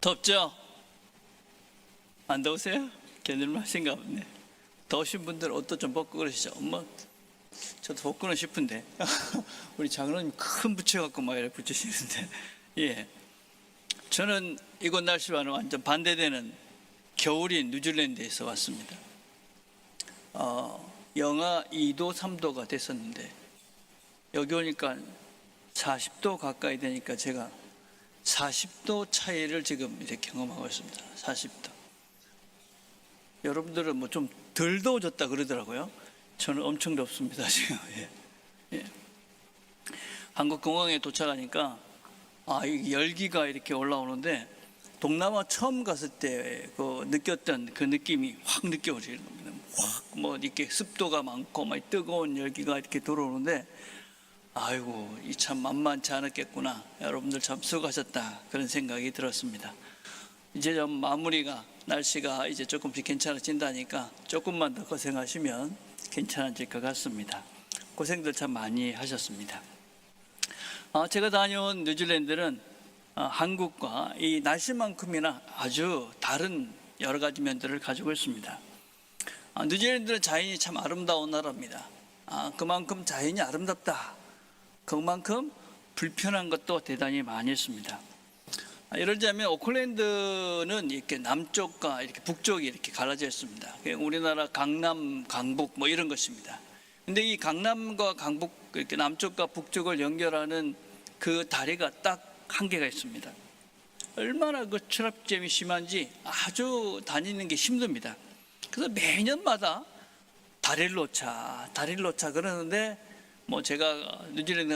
덥죠? 안 더우세요? 견딜만 하신가 보네. 더우신 분들 옷도 좀 벗고 그러시죠? 저도 벗고는 싶은데 우리 장로님 큰 부채 갖고 막 이렇게 붙이시는데, 예, 저는 이곳 날씨와는 완전 반대되는 겨울인 뉴질랜드에서 왔습니다. 영하 2도 3도가 됐었는데 여기 오니까 40도 가까이 되니까 제가 40도 차이를 지금 이렇게 경험하고 있습니다. 40도. 여러분들은 뭐 좀 덜 더워졌다 그러더라고요. 저는 엄청 덥습니다 지금. 예. 한국 공항에 도착하니까 이 열기가 이렇게 올라오는데, 동남아 처음 갔을 때 그 느꼈던 그 느낌이 확 느껴지는 겁니다. 확 뭐 이렇게 습도가 많고 막 뜨거운 열기가 이렇게 들어오는데, 아이고, 이 참 만만치 않았겠구나. 여러분들 참 수고하셨다, 그런 생각이 들었습니다. 이제 좀 마무리가, 날씨가 이제 조금씩 괜찮아진다니까 조금만 더 고생하시면 괜찮아질 것 같습니다. 고생들 참 많이 하셨습니다. 제가 다녀온 뉴질랜드는 한국과 이 날씨만큼이나 아주 다른 여러 가지 면들을 가지고 있습니다. 뉴질랜드는 자연이 참 아름다운 나라입니다. 그만큼 자연이 아름답다, 그만큼 불편한 것도 대단히 많이 있습니다. 예를 들자면 오클랜드는 이렇게 남쪽과 이렇게 북쪽이 이렇게 갈라져 있습니다. 우리나라 강남, 강북 뭐 이런 것입니다. 근데 이 강남과 강북, 이렇게 남쪽과 북쪽을 연결하는 그 다리가 딱 한 개가 있습니다. 얼마나 그 트래픽잼이 심한지 아주 다니는 게 힘듭니다. 그래서 매년마다 다리를 놓자 그러는데, 뭐 제가 뉴질랜드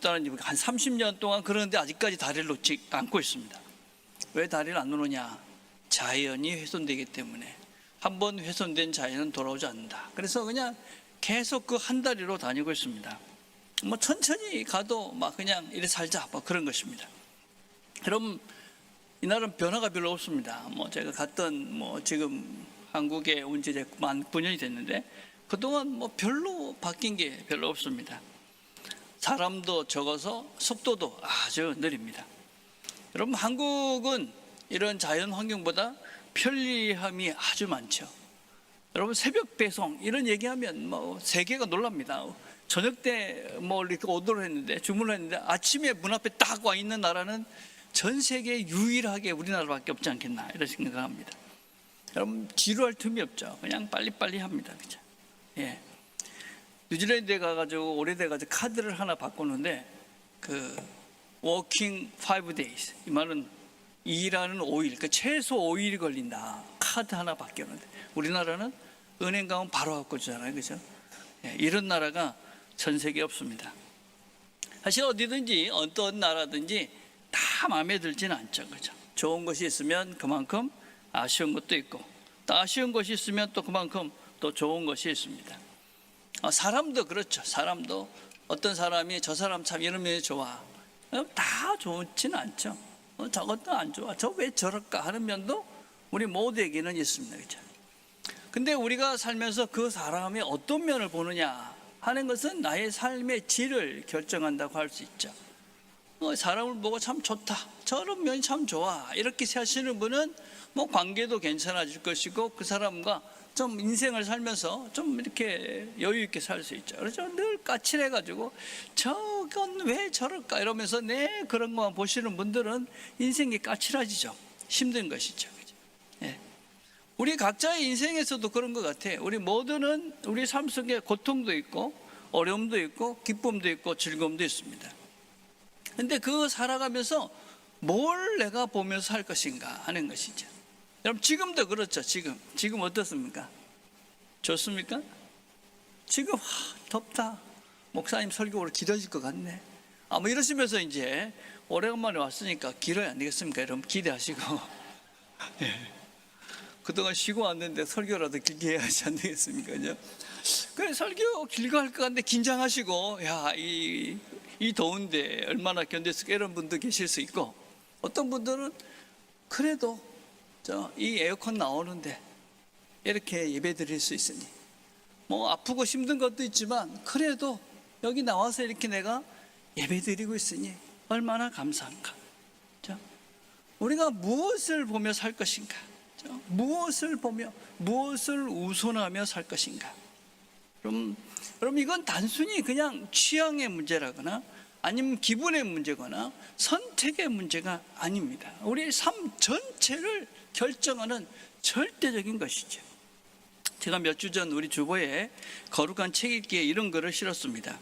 한 30년 동안 그러는데 아직까지 다리를 놓지 않고 있습니다. 왜 다리를 안 놓느냐? 자연이 훼손되기 때문에. 한번 훼손된 자연은 돌아오지 않는다. 그래서 그냥 계속 그 한 다리로 다니고 있습니다. 뭐 천천히 가도 막 그냥 이래 살자, 뭐 그런 것입니다. 그럼 이 나라는 변화가 별로 없습니다. 뭐 제가 갔던 지금 한국에 온 지 이제 만 9년이 됐는데 그동안 뭐 별로 바뀐 게 별로 없습니다. 사람도 적어서 속도도 아주 느립니다. 여러분, 한국은 이런 자연 환경보다 편리함이 아주 많죠. 여러분, 새벽 배송 이런 얘기하면 뭐 세계가 놀랍니다. 저녁 때 이렇게 오더를 했는데, 주문을 했는데 아침에 문 앞에 딱 와 있는 나라는 전 세계에 유일하게 우리나라밖에 없지 않겠나, 이런 생각을 합니다. 여러분, 지루할 틈이 없죠. 그냥 빨리빨리 합니다. 그죠? 예. 뉴질랜드에 가가지고 오래돼가지고 카드를 하나 바꾸는데, 그 working 5 days, 이 말은 일하는 5일, 그러니까 최소 5일이 걸린다. 카드 하나 바뀌었는데 우리나라는 은행 가면 바로 바꿔주잖아요, 그죠? 예, 이런 나라가 전 세계에 없습니다. 사실 어디든지 어떤 나라든지 다 마음에 들지는 않죠, 그죠? 좋은 것이 있으면 그만큼 아쉬운 것도 있고, 또 아쉬운 것이 있으면 또 그만큼 또 좋은 것이 있습니다. 사람도 그렇죠. 사람도 어떤 사람이 저 사람 참 이런 면이 좋아, 다 좋지는 않죠. 저것도 안 좋아, 저 왜 저럴까 하는 면도 우리 모두에게는 있습니다, 그죠? 근데 우리가 살면서 그 사람의 어떤 면을 보느냐 하는 것은 나의 삶의 질을 결정한다고 할 수 있죠. 사람을 보고 참 좋다, 저런 면이 참 좋아, 이렇게 하시는 분은 뭐 관계도 괜찮아질 것이고, 그 사람과 좀 인생을 살면서 좀 이렇게 여유 있게 살 수 있죠. 그렇죠? 늘 까칠해가지고 저건 왜 저럴까 이러면서 그런 것만 보시는 분들은 인생이 까칠해지죠. 힘든 것이죠. 그죠? 예. 우리 각자의 인생에서도 그런 것 같아요. 우리 모두는 우리 삶 속에 고통도 있고 어려움도 있고 기쁨도 있고 즐거움도 있습니다. 근데 그거 살아가면서 뭘 내가 보면서 살 것인가 하는 것이죠. 여러분, 지금도 그렇죠. 지금 어떻습니까? 좋습니까? 지금 덥다, 목사님 설교 오늘 길어질 것 같네, 뭐 이러시면서 이제 오래간만에 왔으니까 길어야 안 되겠습니까? 여러분, 기대하시고 예. 그동안 쉬고 왔는데 설교라도 길게 해야지 안 되겠습니까? 그래, 설교 길게 할 것 같은데 긴장하시고, 이 더운데 얼마나 견딜 수 있을까, 이런 분도 계실 수 있고, 어떤 분들은 그래도 이 에어컨 나오는데 이렇게 예배 드릴 수 있으니, 뭐 아프고 힘든 것도 있지만 그래도 여기 나와서 이렇게 내가 예배 드리고 있으니 얼마나 감사한가. 우리가 무엇을 보며 살 것인가? 무엇을 보며, 무엇을 우선하며 살 것인가? 그럼 이건 단순히 그냥 취향의 문제라거나 아니면 기분의 문제거나 선택의 문제가 아닙니다. 우리의 삶 전체를 결정하는 절대적인 것이죠. 제가 몇 주 전 우리 주보에 거룩한 책 읽기에 이런 글을 실었습니다.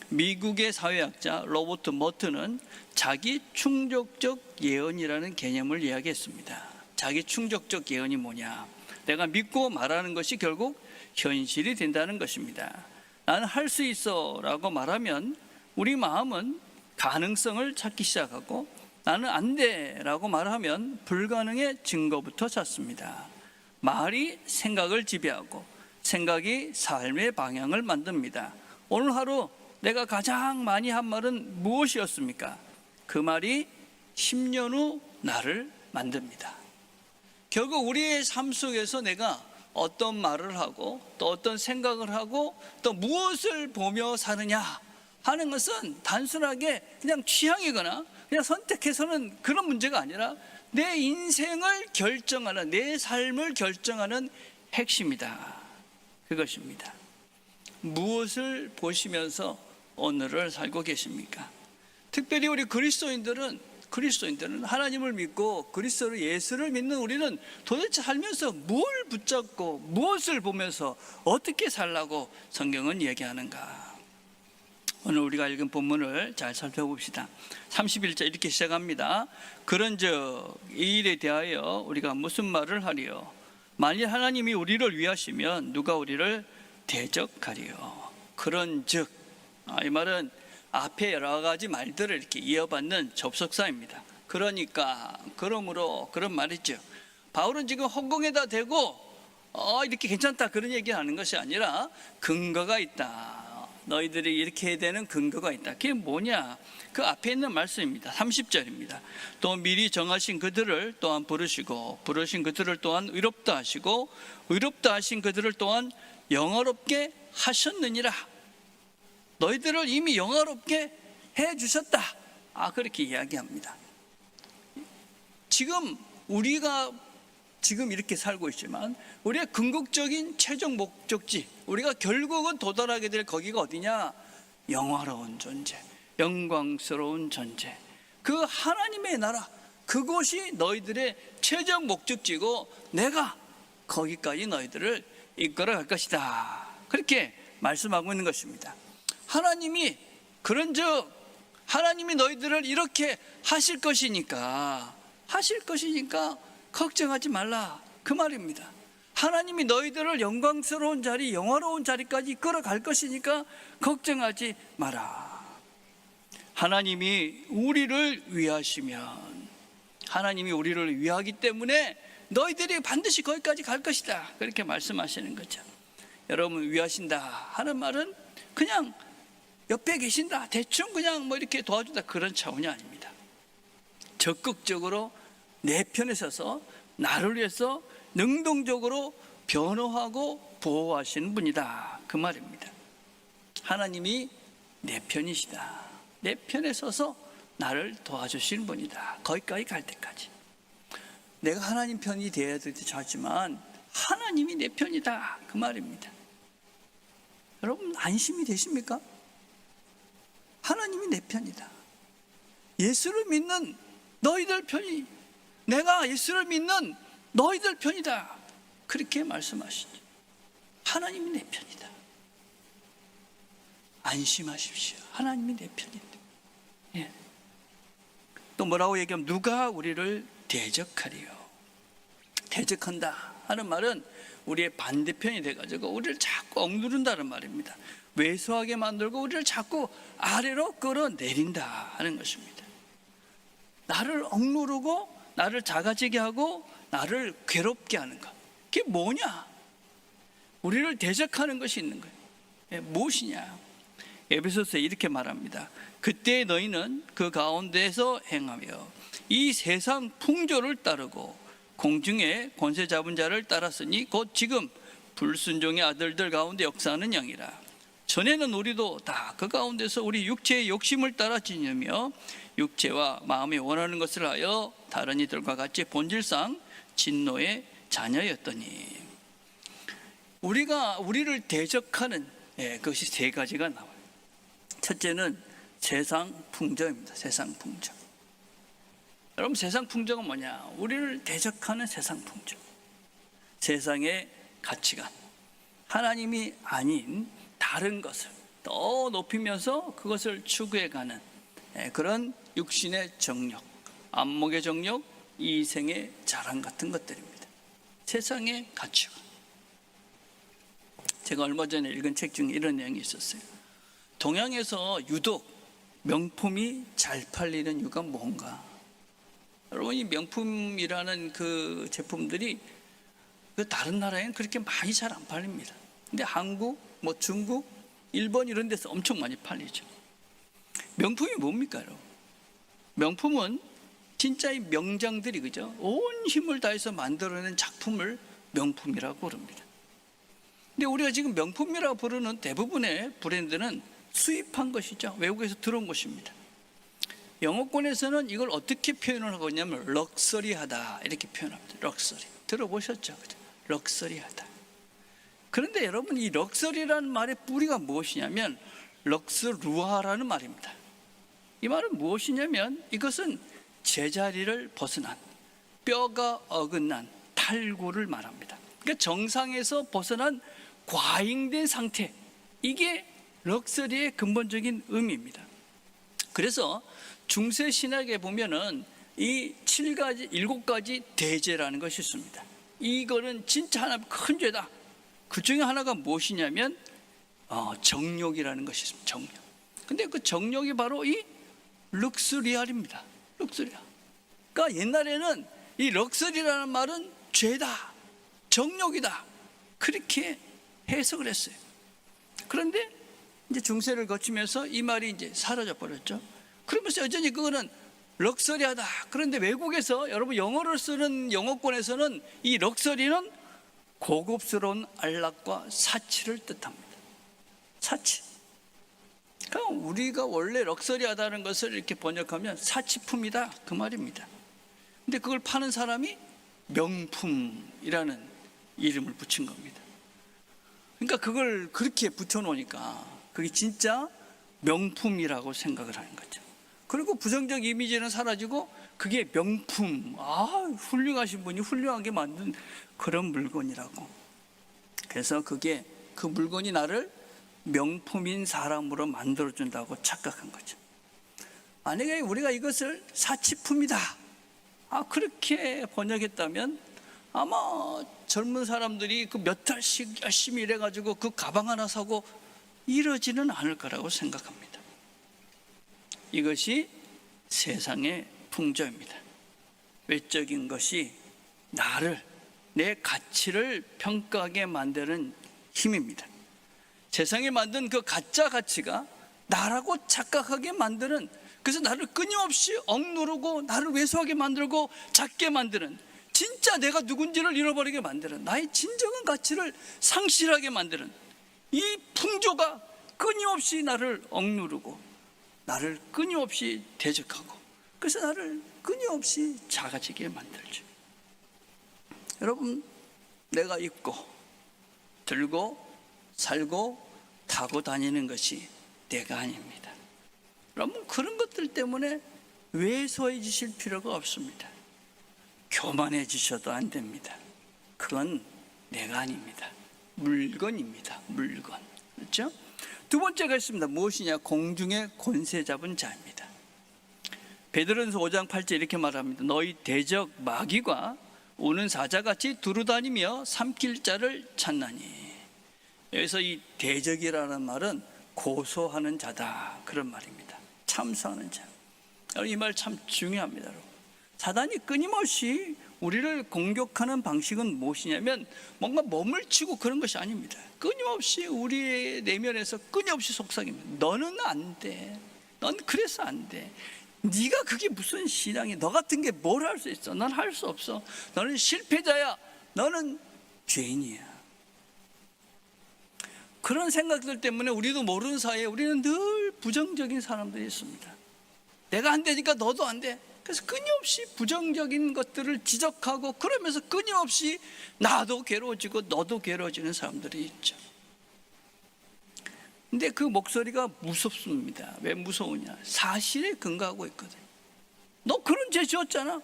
미국의 사회학자 로버트 머튼은 자기 충족적 예언이라는 개념을 이야기했습니다. 자기 충족적 예언이 뭐냐? 내가 믿고 말하는 것이 결국 현실이 된다는 것입니다. 나는 할 수 있어 라고 말하면 우리 마음은 가능성을 찾기 시작하고, 나는 안 돼 라고 말하면 불가능의 증거부터 찾습니다. 말이 생각을 지배하고 생각이 삶의 방향을 만듭니다. 오늘 하루 내가 가장 많이 한 말은 무엇이었습니까? 그 말이 10년 후 나를 만듭니다. 결국 우리의 삶 속에서 내가 어떤 말을 하고 또 어떤 생각을 하고 또 무엇을 보며 사느냐 하는 것은 단순하게 그냥 취향이거나 그냥 선택해서는 그런 문제가 아니라 내 인생을 결정하는, 내 삶을 결정하는 핵심이다. 그것입니다. 무엇을 보시면서 오늘을 살고 계십니까? 특별히 우리 그리스도인들은 하나님을 믿고 그리스도 예수를 믿는 우리는 도대체 살면서 뭘 붙잡고 무엇을 보면서 어떻게 살라고 성경은 얘기하는가? 오늘 우리가 읽은 본문을 잘 살펴봅시다. 31절 이렇게 시작합니다. 그런즉 이 일에 대하여 우리가 무슨 말을 하리요? 만일 하나님이 우리를 위하시면 누가 우리를 대적하리요? 그런즉, 이 말은 앞에 여러 가지 말들을 이렇게 이어받는 접속사입니다. 그러니까, 그러므로, 그런 말이죠. 바울은 지금 허공에다 대고 이렇게 괜찮다 그런 얘기하는 것이 아니라 근거가 있다. 너희들이 이렇게 해야 되는 근거가 있다. 그게 뭐냐? 그 앞에 있는 말씀입니다. 30절입니다. 또 미리 정하신 그들을 또한 부르시고 부르신 그들을 또한 의롭다 하시고 의롭다 하신 그들을 또한 영화롭게 하셨느니라. 너희들을 이미 영화롭게 해주셨다. 그렇게 이야기합니다. 지금 우리가 이렇게 살고 있지만 우리의 궁극적인 최종 목적지, 우리가 결국은 도달하게 될 거기가 어디냐? 영화로운 존재, 영광스러운 존재, 그 하나님의 나라, 그곳이 너희들의 최종 목적지고 내가 거기까지 너희들을 이끌어갈 것이다. 그렇게 말씀하고 있는 것입니다. 하나님이 하나님이 너희들을 이렇게 하실 것이니까 걱정하지 말라, 그 말입니다. 하나님이 너희들을 영광스러운 자리, 영화로운 자리까지 이끌어갈 것이니까 걱정하지 마라. 하나님이 우리를 위하시면, 하나님이 우리를 위하기 때문에 너희들이 반드시 거기까지 갈 것이다, 그렇게 말씀하시는 거죠. 여러분, 위하신다 하는 말은 그냥 옆에 계신다, 대충 그냥 이렇게 도와준다, 그런 차원이 아닙니다. 적극적으로 내 편에 서서 나를 위해서 능동적으로 변호하고 보호하시는 분이다, 그 말입니다. 하나님이 내 편이시다. 내 편에 서서 나를 도와주시는 분이다. 거기까지 갈 때까지. 내가 하나님 편이 되어야 될지 하지만 하나님이 내 편이다, 그 말입니다. 여러분, 안심이 되십니까? 하나님이 내 편이다. 예수를 믿는 너희들 편이, 내가 예수를 믿는 너희들 편이다, 그렇게 말씀하시죠. 하나님이 내 편이다. 안심하십시오. 하나님이 내 편인데. 예. 또 뭐라고 얘기하면 누가 우리를 대적하리요? 대적한다 하는 말은 우리의 반대편이 돼가지고 우리를 자꾸 억누른다는 말입니다. 왜소하게 만들고 우리를 자꾸 아래로 끌어내린다 하는 것입니다. 나를 억누르고 나를 작아지게 하고 나를 괴롭게 하는 것, 그게 뭐냐? 우리를 대적하는 것이 있는 거예요. 무엇이냐? 에베소서에 이렇게 말합니다. 그때 너희는 그 가운데에서 행하며 이 세상 풍조를 따르고 공중의 권세 잡은 자를 따랐으니 곧 지금 불순종의 아들들 가운데 역사하는 영이라. 전에는 우리도 다 그 가운데서 우리 육체의 욕심을 따라 지니며 육체와 마음이 원하는 것을 하여 다른 이들과 같이 본질상 진노의 자녀였더니. 우리를 대적하는 그것이 세 가지가 나와요. 첫째는 세상 풍조입니다. 세상 풍조. 여러분, 세상 풍조가 뭐냐? 우리를 대적하는 세상 풍조. 세상의 가치관, 하나님이 아닌 다른 것을 더 높이면서 그것을 추구해가는 그런 육신의 정욕, 안목의 정욕, 이생의 자랑 같은 것들입니다. 세상의 가치관. 제가 얼마 전에 읽은 책 중에 이런 내용이 있었어요. 동양에서 유독 명품이 잘 팔리는 이유가 뭔가? 여러분, 이 명품이라는 그 제품들이 그 다른 나라에는 그렇게 많이 잘 안 팔립니다. 근데 한국, 중국, 일본 이런 데서 엄청 많이 팔리죠. 명품이 뭡니까, 여러분? 명품은 진짜의 명장들이, 그죠? 온 힘을 다해서 만들어낸 작품을 명품이라고 부릅니다. 근데 우리가 지금 명품이라고 부르는 대부분의 브랜드는 수입한 것이죠. 외국에서 들어온 것입니다. 영어권에서는 이걸 어떻게 표현을 하고 있냐면 럭셔리하다 이렇게 표현합니다. 럭셔리. 들어보셨죠? 그죠? 럭셔리하다. 그런데 여러분, 이 럭셔리라는 말의 뿌리가 무엇이냐면 럭스루아라는 말입니다. 이 말은 무엇이냐면 이것은 제자리를 벗어난, 뼈가 어긋난 탈구를 말합니다. 그러니까 정상에서 벗어난 과잉된 상태, 이게 럭셔리의 근본적인 의미입니다. 그래서 중세 신학에 보면은 이 7가지 대죄라는 것이 있습니다. 이거는 진짜 하나 큰 죄다. 그 중에 하나가 무엇이냐면 정욕이라는 것이 있습니다. 정욕. 근데 그 정욕이 바로 이 럭스리알입니다. 럭스리알. 그러니까 옛날에는 이 럭스리라는 말은 죄다, 정욕이다, 그렇게 해석을 했어요. 그런데 이제 중세를 거치면서 이 말이 이제 사라져 버렸죠. 그러면서 여전히 그거는 럭셔리하다. 그런데 외국에서, 여러분, 영어를 쓰는 영어권에서는 이 럭셔리는 고급스러운 안락과 사치를 뜻합니다. 사치. 그러니까 우리가 원래 럭셔리하다는 것을 이렇게 번역하면 사치품이다, 그 말입니다. 근데 그걸 파는 사람이 명품이라는 이름을 붙인 겁니다. 그러니까 그걸 그렇게 붙여놓으니까 그게 진짜 명품이라고 생각을 하는 거죠. 그리고 부정적 이미지는 사라지고 그게 명품, 훌륭하신 분이 훌륭하게 만든 그런 물건이라고. 그래서 그게, 그 물건이 나를 명품인 사람으로 만들어준다고 착각한 거죠. 만약에 우리가 이것을 사치품이다, 그렇게 번역했다면 아마 젊은 사람들이 그 몇 달씩 열심히 일해가지고 그 가방 하나 사고 이러지는 않을 거라고 생각합니다. 이것이 세상의 풍조입니다. 외적인 것이 나를, 내 가치를 평가하게 만드는 힘입니다. 세상에 만든 그 가짜 가치가 나라고 착각하게 만드는, 그래서 나를 끊임없이 억누르고 나를 왜소하게 만들고 작게 만드는, 진짜 내가 누군지를 잃어버리게 만드는, 나의 진정한 가치를 상실하게 만드는 이 풍조가 끊임없이 나를 억누르고 나를 끊임없이 대적하고, 그래서 나를 끊임없이 작아지게 만들죠. 여러분, 내가 입고 들고 살고 타고 다니는 것이 내가 아닙니다. 여러분, 그런 것들 때문에 왜소해지실 필요가 없습니다. 교만해지셔도 안 됩니다. 그건 내가 아닙니다. 물건입니다. 물건. 그렇죠? 두 번째가 있습니다. 무엇이냐? 공중의 권세 잡은 자입니다. 베드로전서 5장 8절 이렇게 말합니다. 너희 대적 마귀가 오는 사자같이 두루다니며 삼킬 자를 찾나니. 여기서 이 대적이라는 말은 고소하는 자다, 그런 말입니다. 참소하는 자. 이 말 참 중요합니다. 여러분. 사단이 끊임없이 우리를 공격하는 방식은 무엇이냐면 뭔가 몸을 치고 그런 것이 아닙니다. 끊임없이 우리의 내면에서 끊임없이 속삭입니다. 너는 안 돼. 넌 그래서 안 돼. 네가 그게 무슨 신앙이, 너 같은 게 뭘 할 수 있어? 넌 할 수 없어. 너는 실패자야. 너는 죄인이야. 그런 생각들 때문에 우리도 모르는 사이에 우리는 늘 부정적인 사람들이 있습니다. 내가 안 되니까 너도 안 돼. 그래서 끊임없이 부정적인 것들을 지적하고 그러면서 끊임없이 나도 괴로워지고 너도 괴로워지는 사람들이 있죠. 근데 그 목소리가 무섭습니다. 왜 무서우냐? 사실에 근거하고 있거든. 너 그런 죄 지었잖아.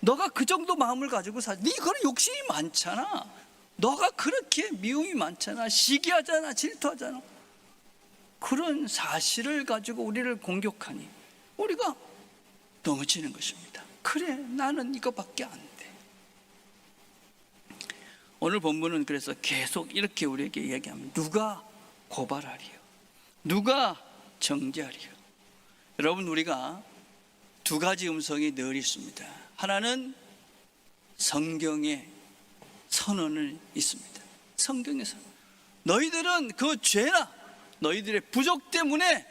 너가 그 정도 마음을 가지고 네 그런 욕심이 많잖아. 너가 그렇게 미움이 많잖아. 시기하잖아. 질투하잖아. 그런 사실을 가지고 우리를 공격하니 우리가 넘어지는 것입니다. 그래, 나는 이거밖에 안 돼. 오늘 본문은 그래서 계속 이렇게 우리에게 이야기합니다. 누가 고발하리요? 누가 정죄하리요? 여러분, 우리가 두 가지 음성이 늘 있습니다. 하나는 성경의 선언은 있습니다. 성경에서 너희들은 그 죄나 너희들의 부족 때문에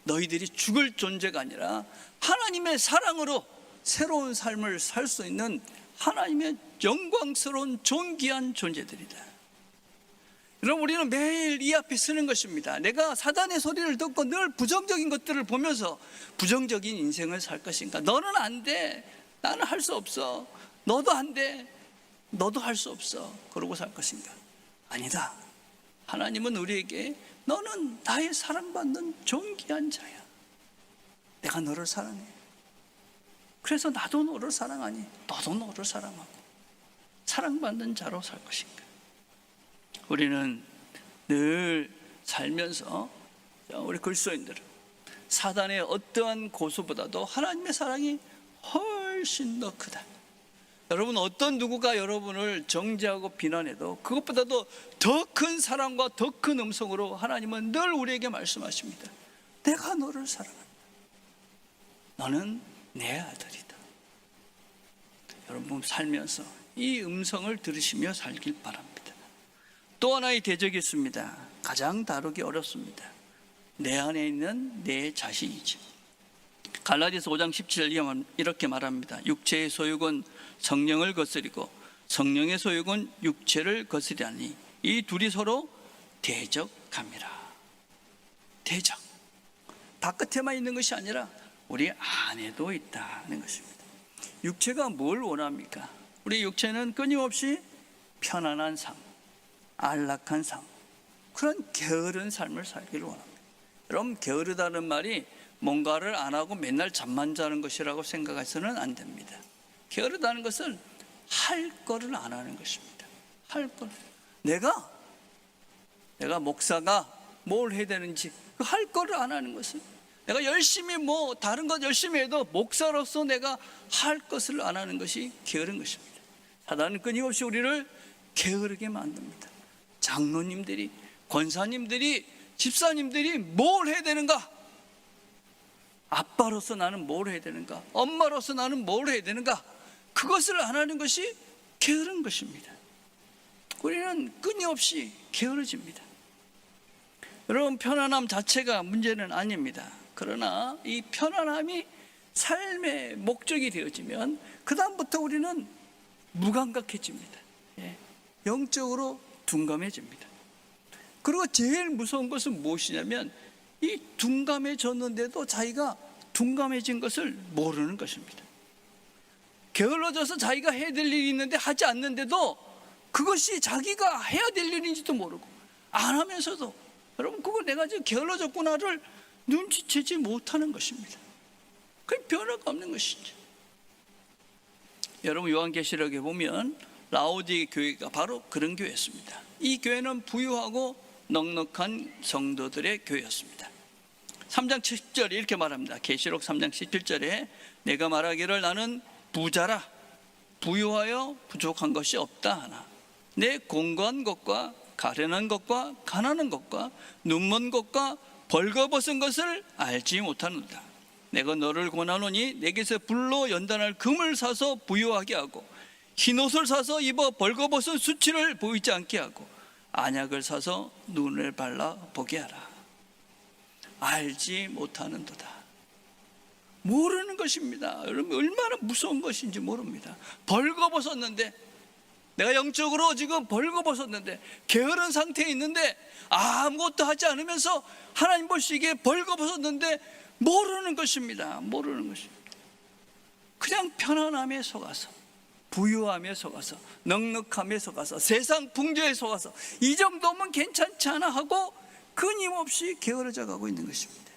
너희들이 죽을 존재가 아니라 하나님의 사랑으로 새로운 삶을 살 수 있는 하나님의 영광스러운 존귀한 존재들이다. 여러분, 우리는 매일 이 앞에 서는 것입니다. 내가 사단의 소리를 듣고 늘 부정적인 것들을 보면서 부정적인 인생을 살 것인가? 너는 안 돼. 나는 할 수 없어. 너도 안 돼. 너도 할 수 없어. 그러고 살 것인가? 아니다. 하나님은 우리에게 너는 나의 사랑받는 존귀한 자야. 내가 너를 사랑해. 그래서 나도 너를 사랑하니 너도 너를 사랑하고 사랑받는 자로 살 것인가? 우리는 늘 살면서 우리 그리스도인들은 사단의 어떠한 고소보다도 하나님의 사랑이 훨씬 더 크다. 여러분, 어떤 누구가 여러분을 정죄하고 비난해도 그것보다도 더 큰 사랑과 더 큰 음성으로 하나님은 늘 우리에게 말씀하십니다. 내가 너를 사랑한다. 너는 내 아들이다. 여러분, 살면서 이 음성을 들으시며 살길 바랍니다. 또 하나의 대적이 있습니다. 가장 다루기 어렵습니다. 내 안에 있는 내 자신이죠. 갈라디아서 5장 17절 이렇게 말합니다. 육체의 소욕은 성령을 거스리고 성령의 소욕은 육체를 거스리하니 이 둘이 서로 대적함이라. 대적. 바깥에만 있는 것이 아니라 우리 안에도 있다는 것입니다. 육체가 뭘 원합니까? 우리 육체는 끊임없이 편안한 삶, 안락한 삶, 그런 게으른 삶을 살기를 원합니다. 여러분, 게으르다는 말이 뭔가를 안 하고 맨날 잠만 자는 것이라고 생각해서는 안 됩니다. 게으르다는 것은 할 거를 안 하는 것입니다. 할 거. 내가 목사가 뭘 해야 되는지 그 할 거를 안 하는 것은, 내가 열심히 다른 것 열심히 해도 목사로서 내가 할 것을 안 하는 것이 게으른 것입니다. 사단은 끊임없이 우리를 게으르게 만듭니다. 장로님들이, 권사님들이, 집사님들이 뭘 해야 되는가? 아빠로서 나는 뭘 해야 되는가? 엄마로서 나는 뭘 해야 되는가? 그것을 안 하는 것이 게으른 것입니다. 우리는 끊임없이 게으르집니다. 여러분, 편안함 자체가 문제는 아닙니다. 그러나 이 편안함이 삶의 목적이 되어지면 그 다음부터 우리는 무감각해집니다. 영적으로 둔감해집니다. 그리고 제일 무서운 것은 무엇이냐면 이 둔감해졌는데도 자기가 둔감해진 것을 모르는 것입니다. 게을러져서 자기가 해야 될 일이 있는데 하지 않는데도 그것이 자기가 해야 될 일인지도 모르고 안 하면서도, 여러분, 그거 내가 지금 게을러졌구나를 눈치채지 못하는 것입니다. 그게 변화가 없는 것이죠. 여러분, 요한계시록에 보면 라오디게 교회가 바로 그런 교회였습니다. 이 교회는 부유하고 넉넉한 성도들의 교회였습니다. 3장 10절 이렇게 말합니다. 계시록 3장 17절에 내가 말하기를 나는 부자라, 부유하여 부족한 것이 없다 하나 내 공고한 것과 가련한 것과 가난한 것과 눈먼 것과 벌거벗은 것을 알지 못하는다. 내가 너를 권하노니 내게서 불로 연단할 금을 사서 부유하게 하고 흰옷을 사서 입어 벌거벗은 수치를 보이지 않게 하고 안약을 사서 눈을 발라 보게 하라. 알지 못하는도다. 모르는 것입니다. 여러분, 얼마나 무서운 것인지 모릅니다. 벌거벗었는데 내가 영적으로 지금 벌거벗었는데, 게으른 상태에 있는데, 아무것도 하지 않으면서 하나님 보시기에 벌거벗었는데 모르는 것입니다. 모르는 것입니다. 그냥 편안함에 속아서, 부유함에 속아서, 넉넉함에 속아서, 세상 풍조에 속아서 이 정도면 괜찮지 않아 하고 끊임없이 게으러져 가고 있는 것입니다.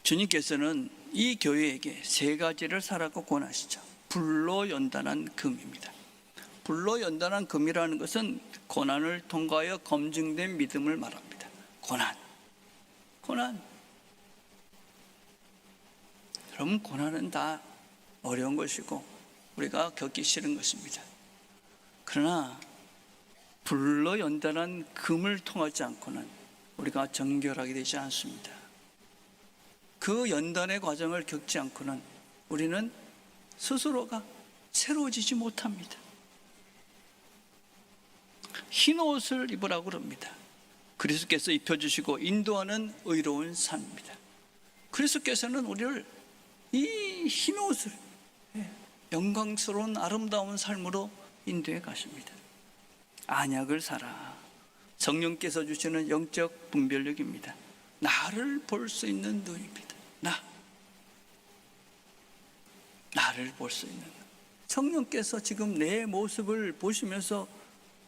주님께서는 이 교회에게 세 가지를 사라고 권하시죠. 불로 연단한 금입니다. 불로 연단한 금이라는 것은 고난을 통과하여 검증된 믿음을 말합니다. 고난. 여러분, 고난은 다 어려운 것이고 우리가 겪기 싫은 것입니다. 그러나 불로 연단한 금을 통하지 않고는 우리가 정결하게 되지 않습니다. 그 연단의 과정을 겪지 않고는 우리는 스스로가 새로워지지 못합니다. 흰 옷을 입으라고 그럽니다. 그리스도께서 입혀주시고 인도하는 의로운 삶입니다. 그리스도께서는 우리를 이 흰 옷을, 영광스러운 아름다운 삶으로 인도해 가십니다. 안약을 사라. 성령께서 주시는 영적 분별력입니다. 나를 볼 수 있는 눈입니다. 나를 볼 수 있는, 성령께서 지금 내 모습을 보시면서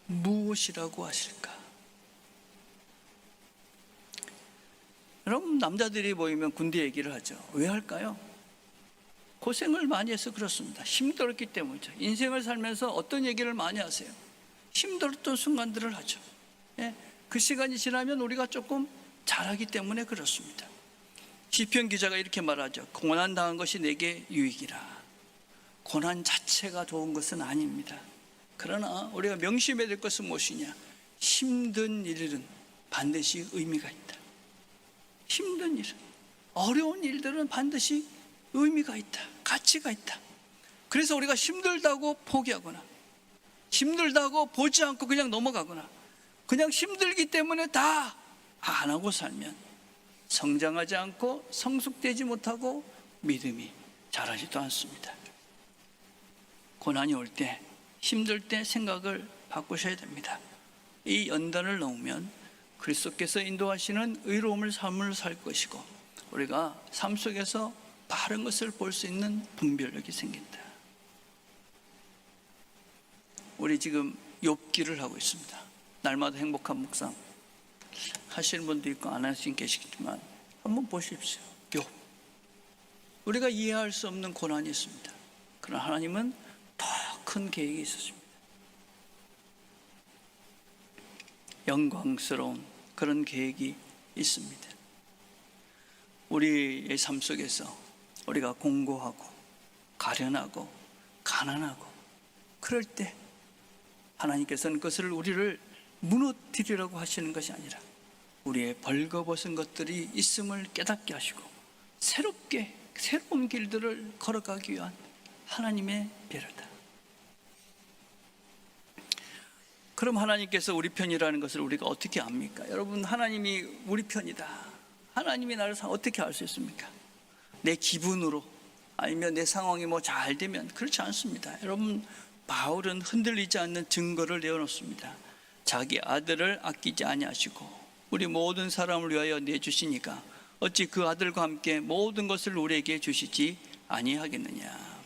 무엇이라고 하실까? 여러분, 남자들이 모이면 군대 얘기를 하죠. 왜 할까요? 고생을 많이 해서 그렇습니다. 힘들었기 때문이죠. 인생을 살면서 어떤 얘기를 많이 하세요? 힘들었던 순간들을 하죠. 그 시간이 지나면 우리가 조금 잘하기 때문에 그렇습니다. 시편 기자가 이렇게 말하죠. 고난 당한 것이 내게 유익이라. 고난 자체가 좋은 것은 아닙니다. 그러나 우리가 명심해야 될 것은 무엇이냐? 힘든 일은 반드시 의미가 있다. 힘든 일은, 어려운 일들은 반드시 의미가 있다. 가치가 있다. 그래서 우리가 힘들다고 포기하거나, 힘들다고 보지 않고 그냥 넘어가거나, 그냥 힘들기 때문에 다 안 하고 살면 성장하지 않고 성숙되지 못하고 믿음이 자라지도 않습니다. 고난이 올 때, 힘들 때 생각을 바꾸셔야 됩니다. 이 연단을 넘으면 그리스도께서 인도하시는 의로움을 삶을 살 것이고, 우리가 삶 속에서 바른 것을 볼 수 있는 분별력이 생긴다. 우리 지금 욥기를 하고 있습니다. 날마다 행복한 묵상 하시는 분도 있고 안 하시는 계시겠지만 한번 보십시오. 욥. 우리가 이해할 수 없는 고난이 있습니다. 그러나 하나님은 더 큰 계획이 있었습니다. 영광스러운 그런 계획이 있습니다. 우리의 삶 속에서 우리가 공고하고 가련하고 가난하고 그럴 때 하나님께서는 그것을 우리를 무너뜨리라고 하시는 것이 아니라 우리의 벌거벗은 것들이 있음을 깨닫게 하시고 새로운 길들을 걸어가기 위한 하나님의 배려다. 그럼 하나님께서 우리 편이라는 것을 우리가 어떻게 압니까? 여러분, 하나님이 우리 편이다, 하나님이 나를 어떻게 알 수 있습니까? 내 기분으로, 아니면 내 상황이 뭐 잘 되면? 그렇지 않습니다. 여러분, 바울은 흔들리지 않는 증거를 내어놓습니다. 자기 아들을 아끼지 아니하시고 우리 모든 사람을 위하여 내주시니까 어찌 그 아들과 함께 모든 것을 우리에게 주시지 아니하겠느냐.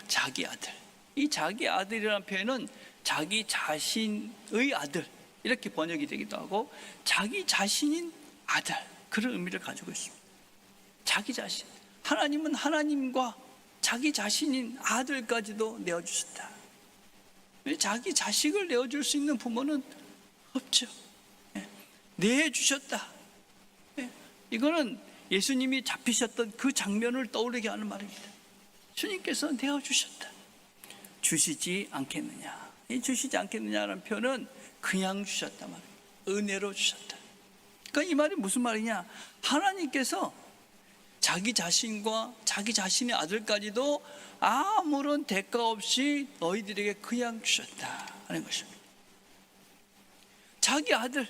자기 아들, 이 자기 아들이라는 표현은 자기 자신의 아들, 이렇게 번역이 되기도 하고 자기 자신인 아들, 그런 의미를 가지고 있습니다. 자기 자신, 하나님은 하나님과 자기 자신인 아들까지도 내어주셨다. 자기 자식을 내어줄 수 있는 부모는 없죠. 내주셨다. 이거는 예수님이 잡히셨던 그 장면을 떠오르게 하는 말입니다. 주님께서 내어주셨다. 주시지 않겠느냐. 이 주시지 않겠느냐라는 표현은 그냥 주셨다 말입니다. 은혜로 주셨다. 그러니까 이 말이 무슨 말이냐? 하나님께서 자기 자신과 자기 자신의 아들까지도 아무런 대가 없이 너희들에게 그냥 주셨다 하는 것입니다. 자기 아들,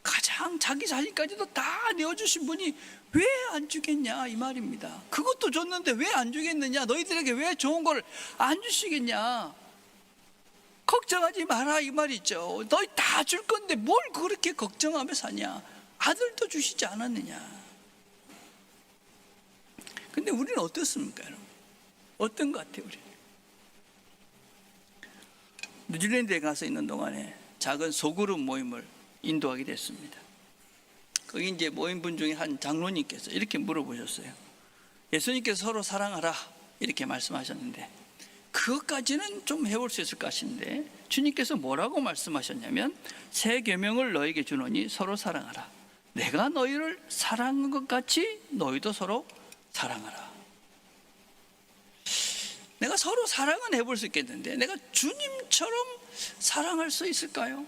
가장 자기 자신까지도 다 내어주신 분이 왜 안 주겠냐 이 말입니다. 그것도 줬는데 왜 안 주겠느냐, 너희들에게 왜 좋은 걸 안 주시겠냐, 걱정하지 마라 이 말이죠. 너희 다 줄 건데 뭘 그렇게 걱정하며 사냐, 아들도 주시지 않았느냐. 근데 우리는 어떻습니까 여러분? 어떤 것 같아요? 우리 뉴질랜드에 가서 있는 동안에 작은 소그룹 모임을 인도하게 됐습니다. 거기 이제 모임분 중에 한 장로님께서 이렇게 물어보셨어요. 예수님께서 서로 사랑하라 이렇게 말씀하셨는데 그것까지는 좀 해볼 수 있을 것 같은데 주님께서 뭐라고 말씀하셨냐면, 새 계명을 너에게 주노니 서로 사랑하라. 내가 너희를 사랑한 것 같이 너희도 서로 사랑하라. 내가 서로 사랑은 해볼 수 있겠는데 내가 주님처럼 사랑할 수 있을까요?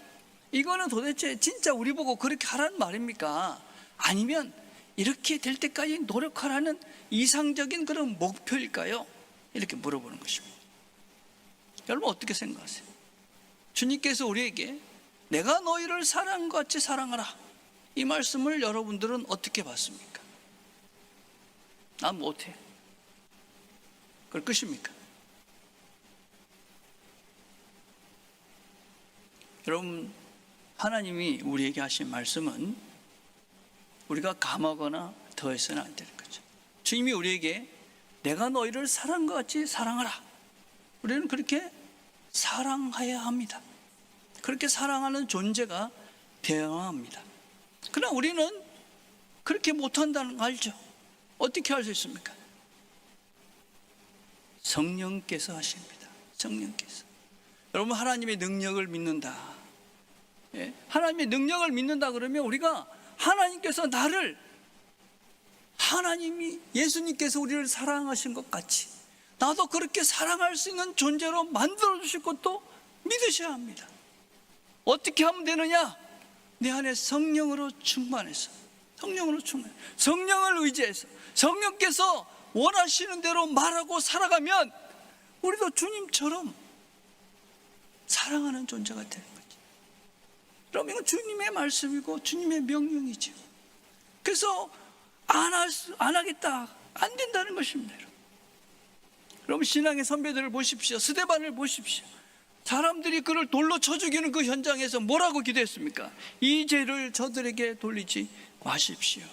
이거는 도대체 진짜 우리 보고 그렇게 하라는 말입니까? 아니면 이렇게 될 때까지 노력하라는 이상적인 그런 목표일까요? 이렇게 물어보는 것입니다. 여러분 어떻게 생각하세요? 주님께서 우리에게 내가 너희를 사랑한 것 같이 사랑하라 이 말씀을 여러분들은 어떻게 받습니까? 난 못해. 그럴 것입니까? 여러분, 하나님이 우리에게 하신 말씀은 우리가 감하거나 더해서는 안 되는 거죠. 주님이 우리에게 내가 너희를 사랑한 것 같이 사랑하라. 우리는 그렇게 사랑해야 합니다. 그렇게 사랑하는 존재가 되어야 합니다. 그러나 우리는 그렇게 못한다는 거 알죠? 어떻게 할 수 있습니까? 성령께서 하십니다. 성령께서. 여러분, 하나님의 능력을 믿는다. 하나님의 능력을 믿는다 그러면 우리가 하나님께서 나를, 하나님이 예수님께서 우리를 사랑하신 것 같이 나도 그렇게 사랑할 수 있는 존재로 만들어 주실 것도 믿으셔야 합니다. 어떻게 하면 되느냐? 내 안에 성령으로 충만해서, 성령을 의지해서 성령께서 원하시는 대로 말하고 살아가면 우리도 주님처럼 사랑하는 존재가 되는 거죠. 그럼 이건 주님의 말씀이고 주님의 명령이죠. 그래서 안 하겠다, 안 된다는 것입니다. 여러분, 신앙의 선배들을 보십시오. 스데반을 보십시오. 사람들이 그를 돌로 쳐 죽이는 그 현장에서 뭐라고 기도했습니까? 이 죄를 저들에게 돌리지 마십시오.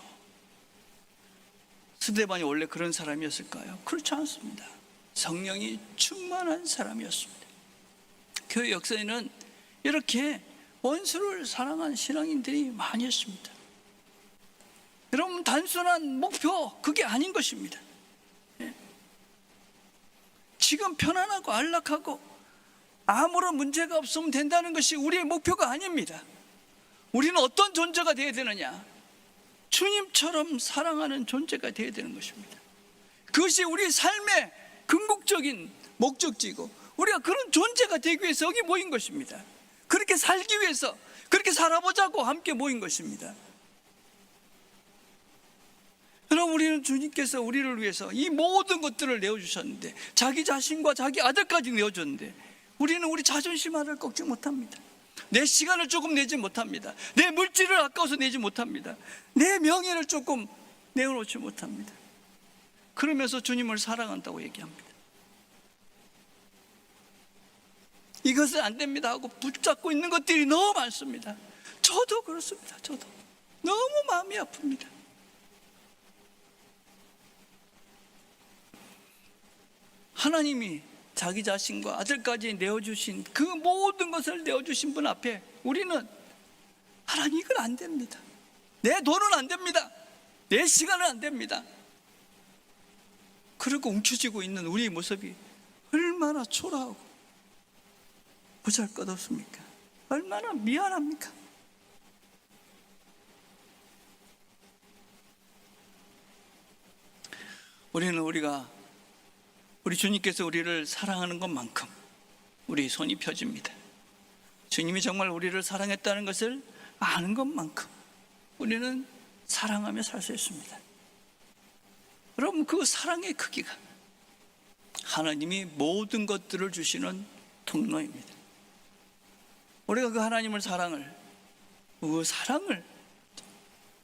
스데반이 원래 그런 사람이었을까요? 그렇지 않습니다. 성령이 충만한 사람이었습니다. 교회 역사에는 이렇게 원수를 사랑한 신앙인들이 많이 있습니다. 여러분, 단순한 목표 그게 아닌 것입니다. 지금 편안하고 안락하고 아무런 문제가 없으면 된다는 것이 우리의 목표가 아닙니다. 우리는 어떤 존재가 되어야 되느냐? 주님처럼 사랑하는 존재가 되어야 되는 것입니다. 그것이 우리 삶의 궁극적인 목적지고 우리가 그런 존재가 되기 위해서 여기 모인 것입니다. 그렇게 살기 위해서, 그렇게 살아보자고 함께 모인 것입니다. 여러분, 우리는 주님께서 우리를 위해서 이 모든 것들을 내어주셨는데, 자기 자신과 자기 아들까지 내어줬는데 우리는 우리 자존심 하나를 꺾지 못합니다. 내 시간을 조금 내지 못합니다. 내 물질을 아까워서 내지 못합니다. 내 명예를 조금 내어놓지 못합니다. 그러면서 주님을 사랑한다고 얘기합니다. 이것은 안 됩니다 하고 붙잡고 있는 것들이 너무 많습니다. 저도 그렇습니다. 저도 너무 마음이 아픕니다. 하나님이 자기 자신과 아들까지 내어주신 그 모든 것을 내어주신 분 앞에 우리는 하나님, 이건 안 됩니다. 내 돈은 안 됩니다. 내 시간은 안 됩니다. 그리고 움켜쥐고 있는 우리의 모습이 얼마나 초라하고 보잘것없습니까? 얼마나 미안합니까? 우리 주님께서 우리를 사랑하는 것만큼 우리 손이 펴집니다. 주님이 정말 우리를 사랑했다는 것을 아는 것만큼 우리는 사랑하며 살 수 있습니다. 여러분, 그 사랑의 크기가 하나님이 모든 것들을 주시는 통로입니다. 우리가 그 하나님을 그 사랑을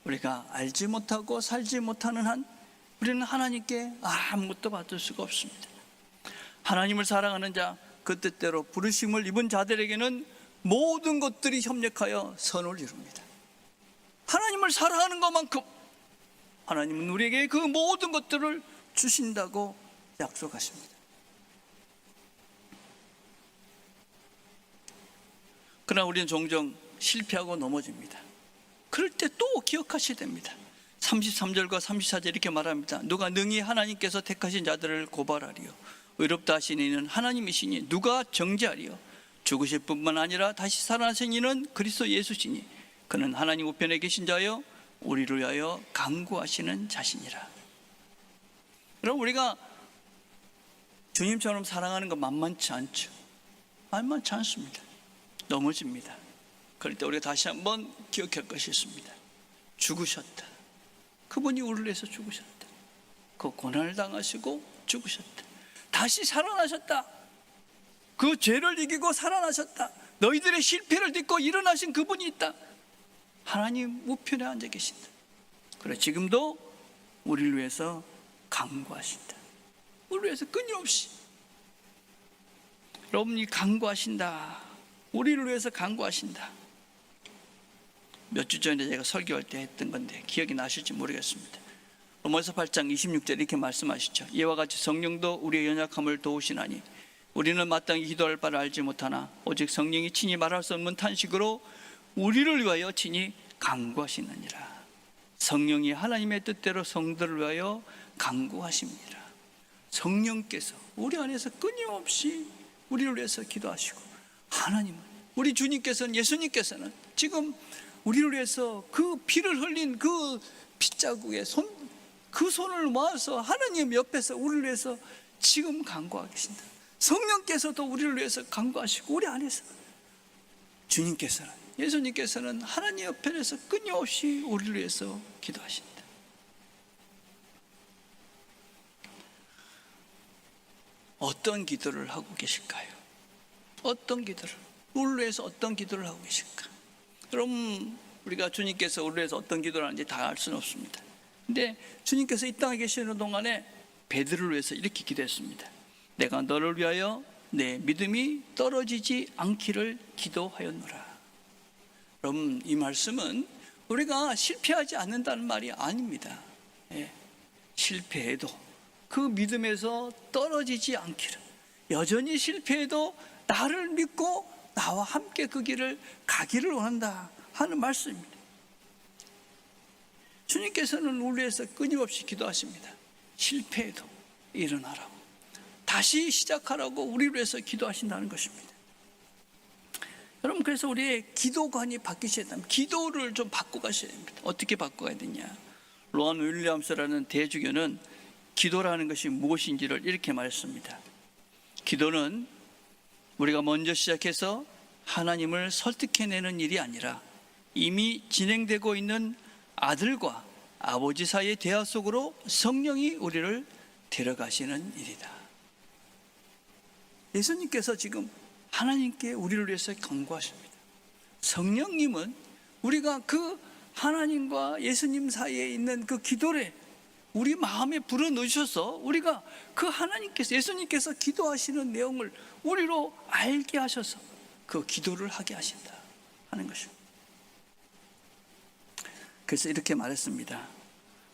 우리가 알지 못하고 살지 못하는 한 우리는 하나님께 아무것도 받을 수가 없습니다. 하나님을 사랑하는 자, 그 뜻대로 부르심을 입은 자들에게는 모든 것들이 협력하여 선을 이룹니다. 하나님을 사랑하는 것만큼 하나님은 우리에게 그 모든 것들을 주신다고 약속하십니다. 그러나 우리는 종종 실패하고 넘어집니다. 그럴 때 또 기억하셔야 됩니다. 33절과 34절 이렇게 말합니다. 누가 능히 하나님께서 택하신 자들을 고발하리요, 의롭다 하신 이는 하나님이시니 누가 정죄하리요. 죽으실 뿐만 아니라 다시 살아나신 이는 그리스도 예수시니 그는 하나님 우편에 계신 자여 우리를 위하여 간구하시는 자시니라. 여러분, 우리가 주님처럼 사랑하는 거 만만치 않죠. 만만치 않습니다. 넘어집니다. 그럴 때 우리가 다시 한번 기억할 것이 있습니다. 죽으셨다. 그분이 우리를 위해서 죽으셨다. 그 고난을 당하시고 죽으셨다. 다시 살아나셨다. 그 죄를 이기고 살아나셨다. 너희들의 실패를 딛고 일어나신 그분이 있다. 하나님 우편에 앉아 계신다. 그래, 지금도 우리를 위해서 간구하신다. 우리를 위해서 끊임없이. 여러분이 간구하신다. 우리를 위해서 간구하신다. 몇 주 전에 제가 설교할 때 했던 건데 기억이 나실지 모르겠습니다. 로마서 8장 26절 이렇게 말씀하시죠. 이와 같이 성령도 우리의 연약함을 도우시나니 우리는 마땅히 기도할 바를 알지 못하나 오직 성령이 친히 말할 수 없는 탄식으로 우리를 위하여 친히 간구하시느니라. 성령이 하나님의 뜻대로 성도를 위하여 간구하십니다. 성령께서 우리 안에서 끊임없이 우리를 위해서 기도하시고, 하나님은, 우리 주님께서는, 예수님께서는 지금 우리를 위해서 그 피를 흘린 그 핏자국에 그 손을 모아서 하나님 옆에서 우리를 위해서 지금 간구하고 계신다. 성령께서도 우리를 위해서 간구하시고, 우리 안에서 주님께서는, 예수님께서는 하나님 옆에서 끊임없이 우리를 위해서 기도하신다. 어떤 기도를 하고 계실까요? 어떤 기도를, 우리를 위해서 어떤 기도를 하고 계실까? 여러분, 우리가 주님께서 우리를 위해서 어떤 기도를 하는지 다 알 수는 없습니다. 근데 주님께서 이 땅에 계시는 동안에 베드로를 위해서 이렇게 기도했습니다. 내가 너를 위하여 내 믿음이 떨어지지 않기를 기도하였노라. 여러분, 이 말씀은 우리가 실패하지 않는다는 말이 아닙니다. 실패해도 그 믿음에서 떨어지지 않기를, 여전히 실패해도 나를 믿고 나와 함께 그 길을 가기를 원한다 하는 말씀입니다. 주님께서는 우리를 위해서 끊임없이 기도하십니다. 실패해도 일어나라고, 다시 시작하라고 우리를 위해서 기도하신다는 것입니다. 여러분, 그래서 우리의 기도관이 바뀌셔야 됩니다. 기도를 좀 바꿔가셔야 됩니다. 어떻게 바꿔가야 되냐? 로안 윌리엄스라는 대주교는 기도라는 것이 무엇인지를 이렇게 말했습니다. 기도는 우리가 먼저 시작해서 하나님을 설득해내는 일이 아니라 이미 진행되고 있는 아들과 아버지 사이의 대화 속으로 성령이 우리를 데려가시는 일이다. 예수님께서 지금 하나님께 우리를 위해서 간구하십니다. 성령님은 우리가 그 하나님과 예수님 사이에 있는 그 기도를 우리 마음에 불어넣으셔서 우리가 그 하나님께서, 예수님께서 기도하시는 내용을 우리로 알게 하셔서 그 기도를 하게 하신다 하는 것입니다. 그래서 이렇게 말했습니다.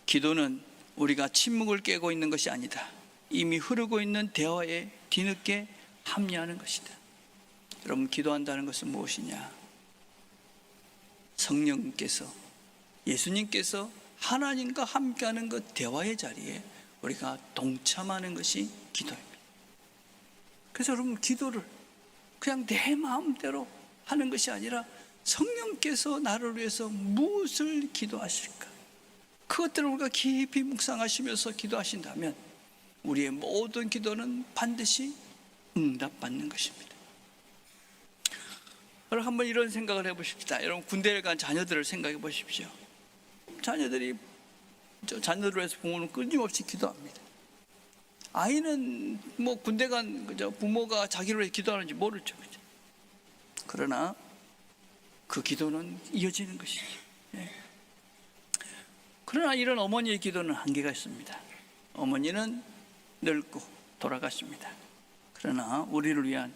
기도는 우리가 침묵을 깨고 있는 것이 아니다. 이미 흐르고 있는 대화에 뒤늦게 합리하는 것이다. 여러분, 기도한다는 것은 무엇이냐? 성령께서, 예수님께서 하나님과 함께하는 그 대화의 자리에 우리가 동참하는 것이 기도입니다. 그래서 여러분, 기도를 그냥 내 마음대로 하는 것이 아니라 성령께서 나를 위해서 무엇을 기도하실까? 그것들을 우리가 깊이 묵상하시면서 기도하신다면 우리의 모든 기도는 반드시 응답받는 것입니다. 여러분, 한번 이런 생각을 해보십시다. 여러분, 군대를 간 자녀들을 생각해 보십시오. 자녀들을 위해서 부모는 끊임없이 기도합니다. 아이는 뭐 군대 간 부모가 자기를 위해 기도하는지 모르죠. 그러나 그 기도는 이어지는 것이죠. 그러나 이런 어머니의 기도는 한계가 있습니다. 어머니는 늙고 돌아가십니다. 그러나 우리를 위한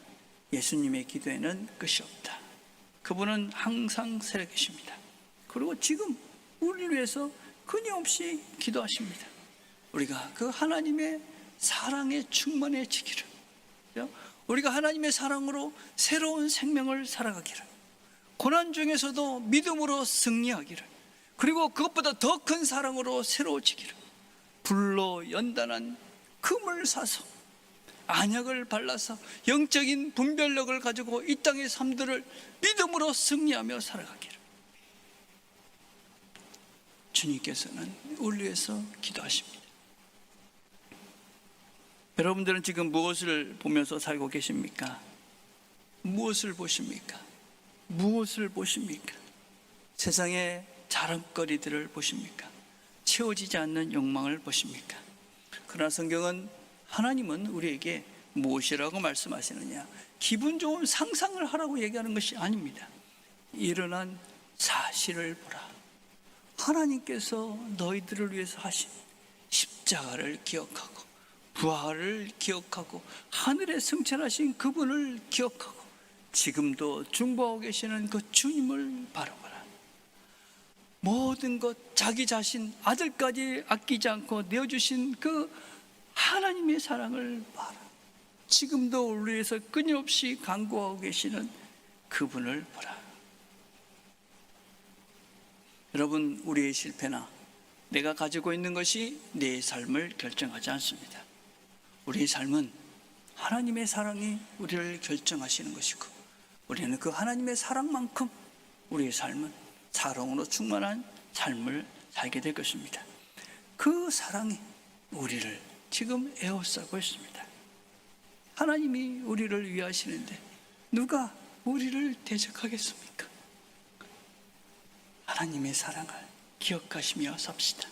예수님의 기도에는 끝이 없다. 그분은 항상 살아계십니다. 그리고 지금 우리를 위해서 끊임없이 기도하십니다. 우리가 그 하나님의 사랑에 충만해지기를, 우리가 하나님의 사랑으로 새로운 생명을 살아가기를, 고난 중에서도 믿음으로 승리하기를, 그리고 그것보다 더 큰 사랑으로 새로워지기를, 불로 연단한 금을 사서 안약을 발라서 영적인 분별력을 가지고 이 땅의 삶들을 믿음으로 승리하며 살아가기를, 주님께서는 우리 위해서 기도하십니다. 여러분들은 지금 무엇을 보면서 살고 계십니까? 무엇을 보십니까? 무엇을 보십니까? 세상의 자랑거리들을 보십니까? 채워지지 않는 욕망을 보십니까? 그러나 성경은, 하나님은 우리에게 무엇이라고 말씀하시느냐? 기분 좋은 상상을 하라고 얘기하는 것이 아닙니다. 일어난 사실을 보라. 하나님께서 너희들을 위해서 하신 십자가를 기억하고, 부활을 기억하고, 하늘에 승천하신 그분을 기억하고, 지금도 중보하고 계시는 그 주님을 바라보라. 모든 것, 자기 자신, 아들까지 아끼지 않고 내어주신 그 하나님의 사랑을 봐라. 지금도 우리 위해서 끊임없이 간구하고 계시는 그분을 보라. 여러분, 우리의 실패나 내가 가지고 있는 것이 내 삶을 결정하지 않습니다. 우리의 삶은 하나님의 사랑이 우리를 결정하시는 것이고, 우리는 그 하나님의 사랑만큼 우리의 삶은 사랑으로 충만한 삶을 살게 될 것입니다. 그 사랑이 우리를 지금 에워싸고 있습니다. 하나님이 우리를 위하시는데 누가 우리를 대적하겠습니까? 하나님의 사랑을 기억하시며 삽시다.